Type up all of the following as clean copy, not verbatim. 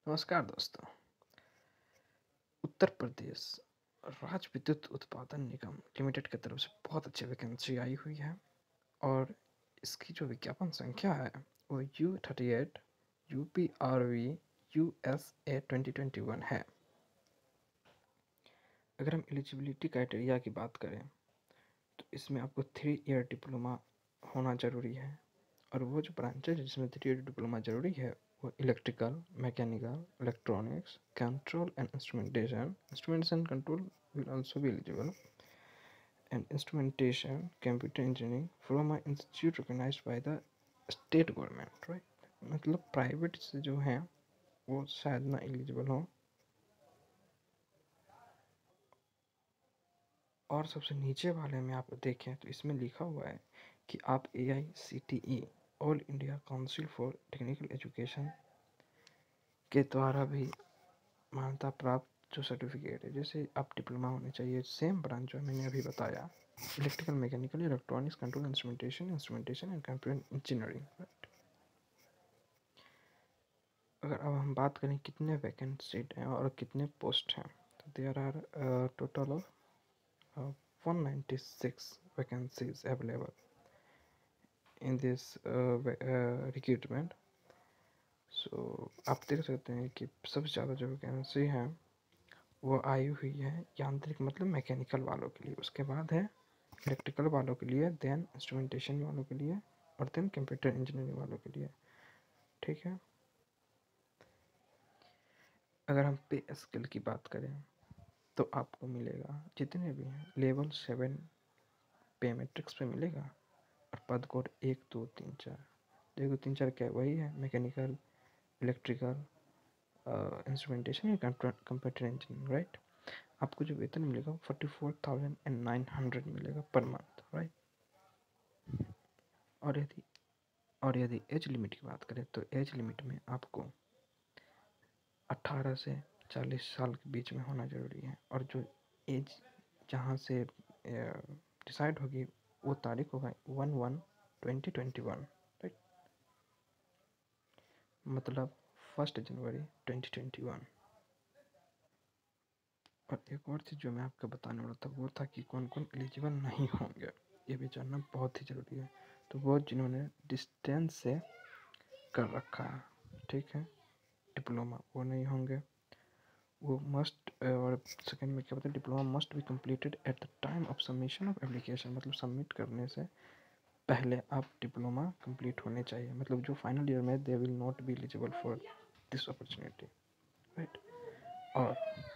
नमस्कार दोस्तों। उत्तर प्रदेश राज्य विद्युत उत्पादन निगम लिमिटेड की तरफ से बहुत अच्छी वैकेंसी आई हुई है और इसकी जो विज्ञापन संख्या है वो U38 UPRV USA 2021 है। अगर हम एलिजिबिलिटी क्राइटेरिया की बात करें तो इसमें आपको 3 ईयर डिप्लोमा होना ज़रूरी है और वो जो ब्रांचेज जिसमें 3 ईयर डिप्लोमा ज़रूरी है वो electrical, mechanical, electronics, control and instrumentation control will also be eligible, and instrumentation, computer engineering from an institute recognized by the state government, right? मतलब प्राइवेट से जो हैं वो शायद ना एलिजिबल हो। और सबसे नीचे वाले में आप देखें तो इसमें लिखा हुआ है कि आप AICTE all India council for technical education के द्वारा भी मान्यता प्राप्त जो सर्टिफिकेट है, जैसे आप डिप्लोमा होने चाहिए, सेम ब्रांच जो मैंने अभी बताया, electrical, mechanical, electronics, control, instrumentation and computer engineering, right. अगर अब हम बात करें कितने वैकेंट सीट हैं और कितने पोस्ट हैं, तो there are total of 196 vacancies available in this recruitment. So आप देख सकते हैं कि सबसे ज़्यादा जो वैकेंसी है वो आई हुई है यांत्रिक मतलब मैकेनिकल वालों के लिए, उसके बाद है इलेक्ट्रिकल वालों के लिए, देन इंस्ट्रूमेंटेशन वालों के लिए और देन कंप्यूटर इंजीनियरिंग वालों के लिए, ठीक है। अगर हम पे स्केल की बात करें तो आपको मिलेगा जितने भी हैं लेवल 7 पे मैट्रिक्स पे मिलेगा और पद कोड 1 2 3 4, 1 2 3 4 क्या वही है, मैकेनिकल, इलेक्ट्रिकल, इंस्ट्रूमेंटेशन या कंप्यूटर इंजीनियरिंग, राइट। आपको जो वेतन मिलेगा वो 44,900 मिलेगा पर मंथ, राइट। और यदि एज लिमिट की बात करें तो एज लिमिट में आपको 18 से 40 साल के बीच में होना ज़रूरी है और जो एज जहाँ से डिसाइड होगी वो तारीख होगा 1/1/2021, राइट, मतलब 1 जनवरी 2021। और एक और चीज़ जो मैं आपको बताने वाला था वो था कि कौन कौन एलिजिबल नहीं होंगे, ये भी जानना बहुत ही ज़रूरी है। तो वो जिन्होंने डिस्टेंस से कर रखा है, ठीक है, डिप्लोमा, वो नहीं होंगे। वो मस्ट और सेकंड में क्या बताया, diploma must be completed at the time of submission of application, मतलब सबमिट करने से पहले आप डिप्लोमा कंप्लीट होने चाहिए, मतलब जो फाइनल ईयर में they will not be eligible for this opportunity, right. और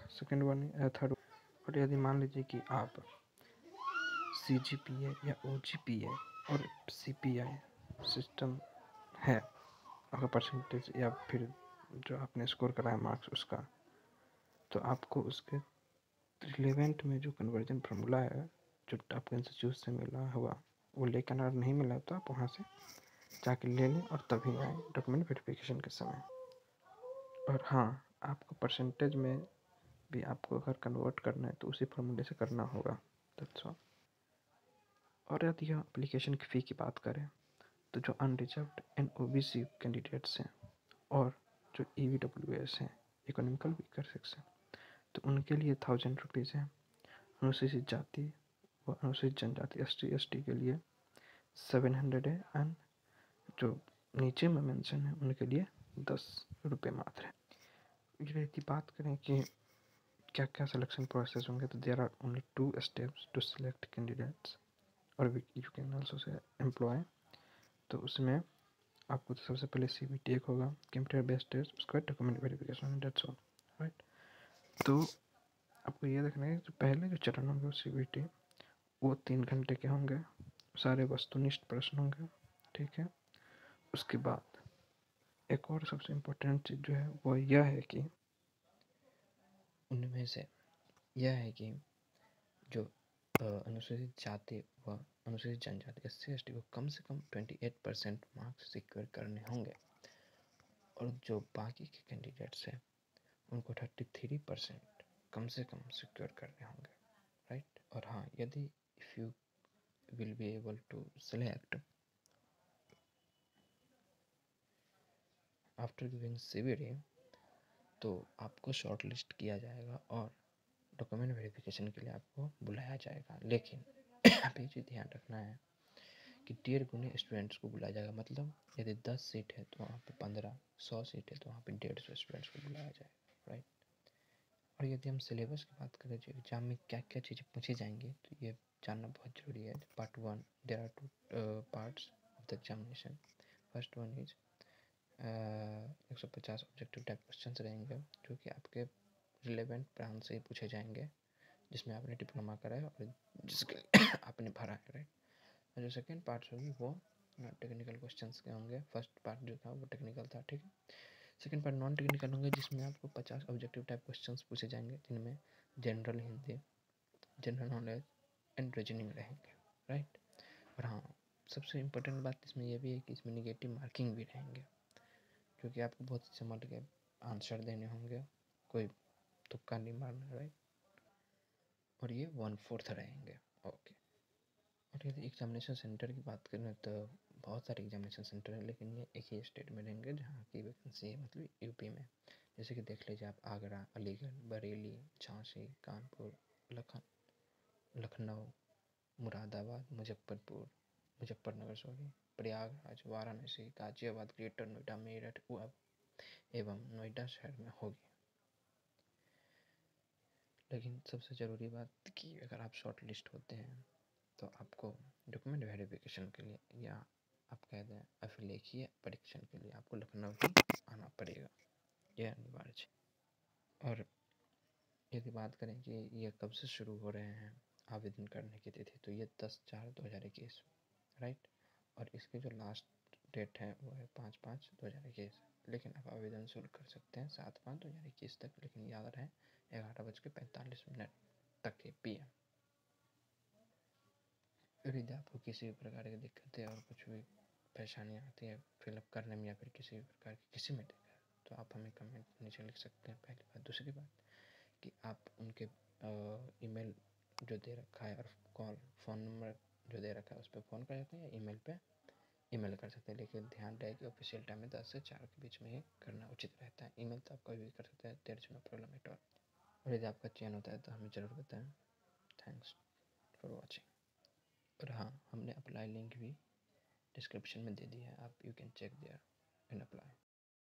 सेकंड वन, थर्ड, और यदि मान लीजिए कि आप CGPA या OGPA और CPI सिस्टम है आपका परसेंटेज या फिर जो आपने स्कोर कराया मार्क्स उसका, तो आपको उसके रिलेवेंट में जो कन्वर्जन फार्मूला है जो आपके इंस्टीट्यूट से मिला हुआ वो लेकर, अगर नहीं मिला तो आप वहाँ से जाके ले लें और तभी आए डॉक्यूमेंट वेरिफिकेशन के समय। और हाँ, आपको परसेंटेज में भी आपको अगर कन्वर्ट करना है तो उसी फार्मूले से करना होगा, दैट्स ऑल। और यदि हम एप्लीकेशन की फ़ी की बात करें तो जो अनरिजर्व्ड एंड OBC कैंडिडेट्स हैं और जो EWS हैं, इकोनॉमिकल वीकर सेक्शन, तो उनके लिए 1000 रुपीज़ है। अनुसूचित जाति व अनुसूचित जनजाति ST के लिए 700 है एंड जो नीचे में मेंशन है उनके लिए 10 रुपये मात्र है। यदि बात करें कि क्या क्या सिलेक्शन प्रोसेस होंगे तो there are only 2 steps to select candidates और you can also say employ. तो उसमें आपको तो सबसे पहले CBT एक होगा, कंप्यूटर बेस्ड टेस्ट, उसके बाद document verification, that's all, right. तो आपको ये देखना है कि पहले जो चरण होंगे वो CBT वो 3 घंटे के होंगे, सारे वस्तुनिष्ठ प्रश्न होंगे, ठीक है। उसके बाद एक और सबसे इम्पोर्टेंट चीज़ जो है वो यह है कि उनमें से यह है कि जो अनुसूचित जाति व अनुसूचित जनजाति SC ST को कम से कम 28% मार्क्स सिक्योर करने होंगे और जो बाकी के कैंडिडेट्स हैं उनको 33% कम से कम सिक्योर करने होंगे, राइट। और हाँ, यदि if you will be able to select after giving CBT, तो आपको शॉर्ट लिस्ट किया जाएगा और डॉक्यूमेंट वेरिफिकेशन के लिए आपको बुलाया जाएगा। लेकिन आप ये चीज़ ध्यान रखना है कि टियर गुने स्टूडेंट्स को बुलाया जाएगा। मतलब यदि 10 सीट है तो वहाँ पे 15, 100 सीट है तो वहाँ पे 150 स्टूडेंट्स को बुलाया जाएगा, राइट। और यदि हम सिलेबस की बात करें जो एग्ज़ाम में क्या क्या चीज़ें पूछी जाएंगी तो ये जानना बहुत ज़रूरी है। Part 1, there are 2 parts of the examination. First one is 150 objective type question रहेंगे जो कि आपके रिलेवेंट ब्रांच से पूछे जाएंगे जिसमें आपने डिप्लोमा करा है और जिसके लिए आपने भरा है, राइट। और जो सेकेंड पार्ट होगी वो टेक्निकल क्वेश्चंस के होंगे। फर्स्ट पार्ट जो था वो टेक्निकल था, ठीक है। सेकेंड पार्ट नॉन टेक्निकल होंगे जिसमें आपको 50 ऑब्जेक्टिव टाइप क्वेश्चंस पूछे जाएंगे जिनमें general Hindi, general knowledge and reasoning रहेंगे, राइट। और हाँ, सबसे इम्पोर्टेंट बात इसमें यह भी है कि इसमें निगेटिव मार्किंग भी रहेंगे क्योंकि आपको बहुत संभल के आंसर देने होंगे, कोई तुक्का नहीं मारना, राइट। और ये 1/4 रहेंगे, ओके। और यदि एग्जामिनेशन सेंटर की बात करें तो बहुत सारे एग्जामिनेशन सेंटर हैं लेकिन ये एक ही स्टेट में रहेंगे जहाँ की वैकेंसी है, मतलब यूपी में। जैसे कि देख लीजिए आप, आगरा, अलीगढ़, बरेली, झांसी, कानपुर, लखनऊ, मुरादाबाद, मुजफ्फरनगर सॉरी, प्रयागराज, वाराणसी, गाजियाबाद, ग्रेटर नोएडा, मेरठ एवं नोएडा शहर में होगी। लेकिन सबसे ज़रूरी बात कि अगर आप शॉर्ट लिस्ट होते हैं तो आपको डॉक्यूमेंट वेरिफिकेशन के लिए या आप कह दें अभिलेखीय परीक्षण के लिए आपको लखनऊ ही आना पड़ेगा, यह अनिवार्य है। और यदि बात करें कि ये कब से शुरू हो रहे हैं आवेदन करने की तिथि, तो ये 10/4/2021, राइट। और इसकी जो लास्ट डेट है वो है 5/5/2021। लेकिन आप आवेदन शुरू कर सकते हैं 7/5/2021 तक, लेकिन याद रहे 11:45 तक के PM। फिर यदि आपको किसी भी प्रकार की दिक्कतें और कुछ भी परेशानियाँ आती है फिलअप करने में या फिर किसी भी प्रकार की किसी में दिक्कत तो आप हमें कमेंट नीचे लिख सकते हैं, पहली बात। दूसरी बात कि आप उनके ईमेल जो दे रखा है और फ़ोन नंबर जो दे रखा है उस पर फ़ोन कर सकते हैं या ईमेल पे ईमेल कर सकते हैं। लेकिन ध्यान रहे कि ऑफिशियल टाइम में 10 से 4 के बीच में ही करना उचित रहता है। ईमेल तो आप कभी भी कर सकते हैं, there is no problem at all. और यदि आपका चयन होता है तो हमें ज़रूर बताएं। Thanks for watching. और हाँ, हमने अप्लाई लिंक भी डिस्क्रिप्शन में दे दिया है, आप you can check there and apply.